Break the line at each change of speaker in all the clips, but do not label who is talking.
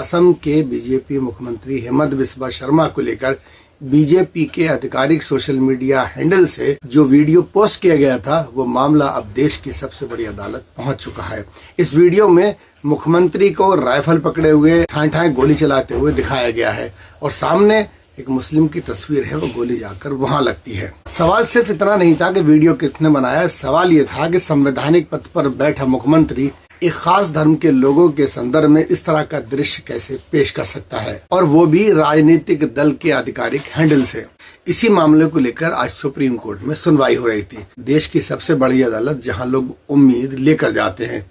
असम के बीजेपी मुख्यमंत्री हेमंत बिस्वा शर्मा को लेकर बीजेपी के आधिकारिक सोशल मीडिया हैंडल से जो वीडियो पोस्ट किया गया था, वो मामला अब देश की सबसे बड़ी अदालत पहुंच चुका है। इस वीडियो में मुख्यमंत्री को राइफल पकड़े हुए ठाए गोली चलाते हुए दिखाया गया है और सामने एक मुस्लिम की तस्वीर है, वो गोली जाकर वहां लगती है। सवाल सिर्फ इतना नहीं था कि वीडियो किसने बनाया, सवाल ये था कि संवैधानिक पद पर बैठा मुख्यमंत्री एक खास धर्म के लोगों के संदर्भ में इस तरह का दृश्य कैसे पेश कर सकता है, और वो भी राजनीतिक दल के आधिकारिक हैंडल से। इसी मामले को लेकर आज सुप्रीम कोर्ट में सुनवाई हो रही थी, देश की सबसे बड़ी अदालत जहां लोग उम्मीद लेकर जाते हैं।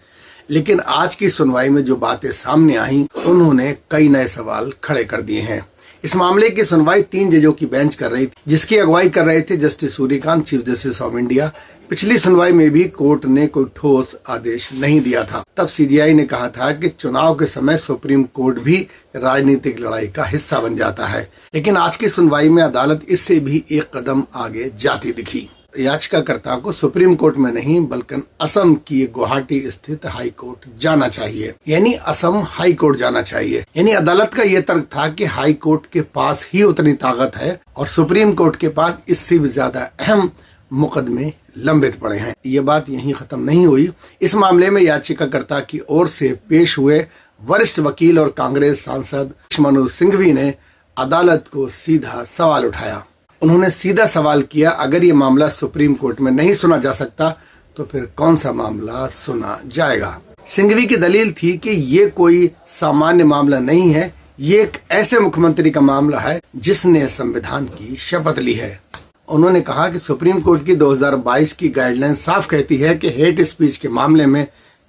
लेकिन आज की सुनवाई में जो बातें सामने आई, उन्होंने कई नए सवाल खड़े कर दिए हैं। इस मामले की सुनवाई 3 जजों की बेंच कर रही थी, जिसकी अगुवाई कर रहे थे justice Suryakant, chief justice of India. पिछली सुनवाई में भी कोर्ट ने कोई ठोस आदेश नहीं दिया था। तब सीजीआई ने कहा था कि चुनाव के समय सुप्रीम कोर्ट भी राजनीतिक लड़ाई का हिस्सा बन जाता है। लेकिन आज की सुनवाई में अदालत इससे भी एक कदम आगे जाती दिखी। याचिकाकर्ता को सुप्रीम कोर्ट में नहीं बल्कि असम की गुवाहाटी स्थित हाई कोर्ट जाना चाहिए, यानी असम हाई कोर्ट जाना चाहिए। यानी अदालत का ये तर्क था कि हाई कोर्ट के पास ही उतनी ताकत है और सुप्रीम कोर्ट के पास इससे भी ज्यादा अहम मुकदमे लंबित पड़े हैं। ये बात यहीं खत्म नहीं हुई। इस मामले में याचिकाकर्ता की ओर से पेश हुए वरिष्ठ वकील और कांग्रेस सांसद मनोज सिंघवी ने अदालत को सीधा सवाल उठाया। उन्होंने सीधा सवाल किया, अगर ये मामला सुप्रीम कोर्ट में नहीं सुना जा सकता तो फिर कौन सा मामला सुना जाएगा। सिंघवी की दलील थी कि ये कोई सामान्य मामला नहीं है, ये एक ऐसे मुख्यमंत्री का मामला है जिसने संविधान की शपथ ली है। उन्होंने कहा कि सुप्रीम कोर्ट की 2022 की गाइडलाइन साफ कहती है कि हेट स्पीच के मामले में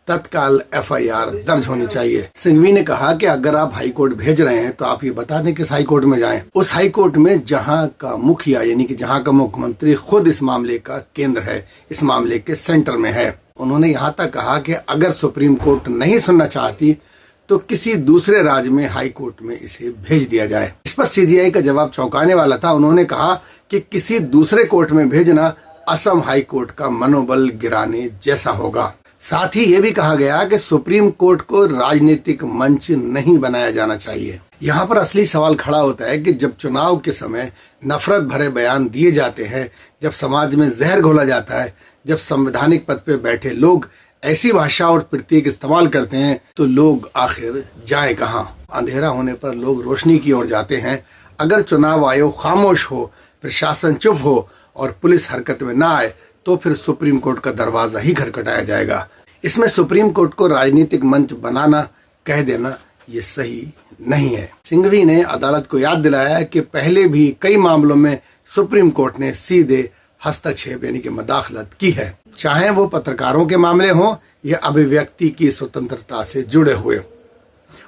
तत्काल एफआईआर दर्ज होनी चाहिए। सिंघवी ने कहा कि अगर आप हाई कोर्ट भेज रहे हैं तो आप ये बता दें किस हाई कोर्ट में जाएं। उस हाई कोर्ट में जहां का मुखिया यानी कि जहां का मुख्यमंत्री खुद इस मामले का केंद्र है, इस मामले के सेंटर में है। उन्होंने यहाँ तक कहा कि अगर सुप्रीम कोर्ट नहीं सुनना चाहती तो किसी दूसरे राज्य में हाई कोर्ट में इसे भेज दिया जाए। इस पर सीजीआई का जवाब चौंकाने वाला था। उन्होंने कहा कि किसी दूसरे कोर्ट में भेजना असम हाई कोर्ट का मनोबल गिराने जैसा होगा। साथ ही ये भी कहा गया कि सुप्रीम कोर्ट को राजनीतिक मंच नहीं बनाया जाना चाहिए। यहाँ पर असली सवाल खड़ा होता है कि जब चुनाव के समय नफरत भरे बयान दिए जाते हैं, जब समाज में जहर घोला जाता है, जब संवैधानिक पद पे बैठे लोग ऐसी भाषा और प्रतीक इस्तेमाल करते हैं, तो लोग आखिर जाएं कहाँ। अंधेरा होने पर लोग रोशनी की ओर जाते हैं। अगर चुनाव आयोग खामोश हो, प्रशासन चुप हो और पुलिस हरकत में ना आए तो फिर सुप्रीम कोर्ट का दरवाजा ही खटखटाया जाएगा। इसमें सुप्रीम कोर्ट को राजनीतिक मंच बनाना, कह देना, ये सही नहीं है। सिंघवी ने अदालत को याद दिलाया कि पहले भी कई मामलों में सुप्रीम कोर्ट ने सीधे हस्तक्षेप यानी कि मदाखलत की है, चाहे वो पत्रकारों के मामले हों या अभिव्यक्ति की स्वतंत्रता से जुड़े हुए।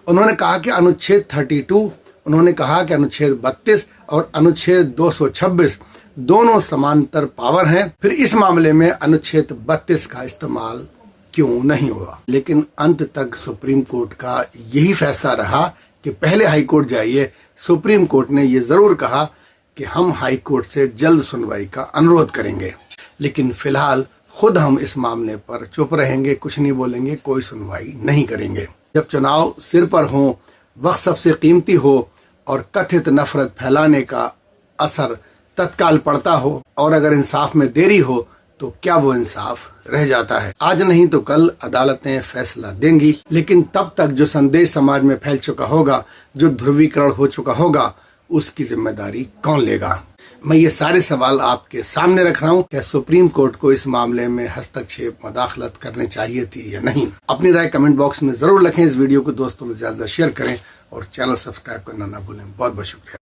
उन्होंने कहा कि अनुच्छेद 32, उन्होंने कहा कि अनुच्छेद 32 और अनुच्छेद 226 दोनों समांतर पावर हैं, फिर इस मामले में अनुच्छेद 32 का इस्तेमाल क्यों नहीं हुआ। लेकिन अंत तक सुप्रीम कोर्ट का यही फैसला रहा कि पहले हाई कोर्ट जाइए। सुप्रीम कोर्ट ने ये जरूर कहा कि हम हाई कोर्ट से जल्द सुनवाई का अनुरोध करेंगे, लेकिन फिलहाल खुद हम इस मामले पर चुप रहेंगे, कुछ नहीं बोलेंगे, कोई सुनवाई नहीं करेंगे। जब चुनाव सिर पर हो, वक्त सबसे कीमती हो और कथित नफरत फैलाने का असर तत्काल पड़ता हो और अगर इंसाफ में देरी हो तो क्या वो इंसाफ रह जाता है। आज नहीं तो कल अदालतें फैसला देंगी, लेकिन तब तक जो संदेश समाज में फैल चुका होगा, जो ध्रुवीकरण हो चुका होगा, उसकी जिम्मेदारी कौन लेगा। मैं ये सारे सवाल आपके सामने रख रहा हूँ। क्या सुप्रीम कोर्ट को इस मामले में हस्तक्षेप, मदाखलत करनी चाहिए थी या नहीं? अपनी राय कमेंट बॉक्स में जरूर लिखें। इस वीडियो को दोस्तों में ज्यादा शेयर करें और चैनल सब्सक्राइब करना ना भूलें। बहुत बहुत शुक्रिया।